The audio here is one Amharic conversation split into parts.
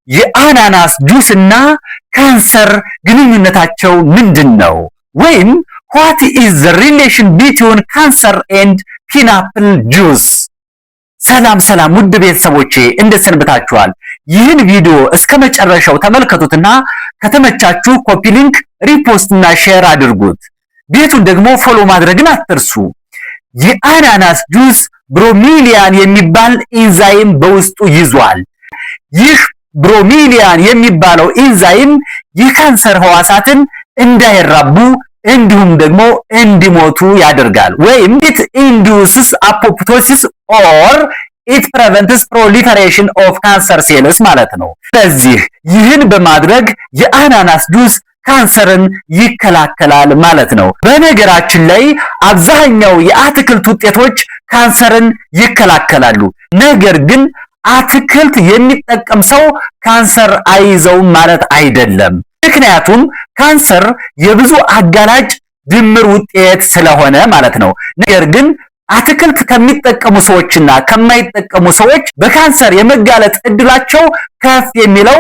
የአናናስ ጁስ እና ካንሰር ግንኙነታቸው ምንድነው? ወይም what is the relation between cancer and pineapple juice? ሰላም ውድ ቤተሰቦቼ እንዴት ሰንብታችኋል? ይህን ቪዲዮ እስከመጨረሻው ተመልከቱትና ከተመቻችሁ ኮፒ ሊንክ፣ ሪፖስት እና ሼር አድርጉት። ቤቱን ደግሞ ፎሎ ማድረግን አትርሱ። የአናናስ ጁስ ብሮሚሊያን የሚባል ኢንዛይም በውስጡ ይዟል። ይህ ብሮሚሊያን የሚባለው ኢንዛይም የካንሰር ህዋሳትን እንዳይራቡ እንዲሁም ደግሞ እንዲሞቱ ያደርጋል። ወይም it induces apoptosis or it prevents proliferation of cancer cells ማለት ነው። ስለዚህ ይህን በማድረግ የአናናስ ጁስ ካንሰርን ይከላከላል ማለት ነው። በነገራችን ላይ አብዛኛው የአትክልት ውጤቶች ካንሰርን ይከላከላሉ። ነገር ግን አትክልት የሚጠቀም ሰው ካንሰር አይዘውም ማለት አይደለም። ምክንያቱም ካንሰር የብዙ አጋላጭ ድምር ውጤት ስለሆነ ማለት ነው። ነገር ግን አትክልት ከሚጠቀሙ ሰዎችና ከማይጠቀሙ ሰዎች በካንሰር የመጋለጥ እድላቸው ከፍ የሚለው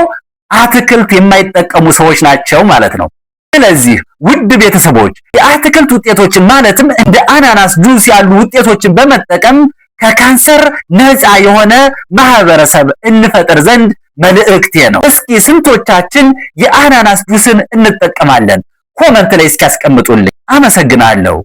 አትክልት የማይጠቀሙ ሰዎች ናቸው ማለት ነው። ስለዚህ ውድ ቤተሰቦች የአትክልት ውጤቶችን ማለትም እንደ አናናስ ጁስ ያሉ ውጤቶችን በመጠቀም ከካንሰር ነፃ የሆነ ማህበረሰብ እንፈጥር ዘንድ መልእክቴ ነው። እስኪ ስንቶቻችን የአናናስ ጁስን እንጠቀማለን? ኮመንት ላይ እስኪ ያስቀምጡልኝ። አመሰግናለሁ።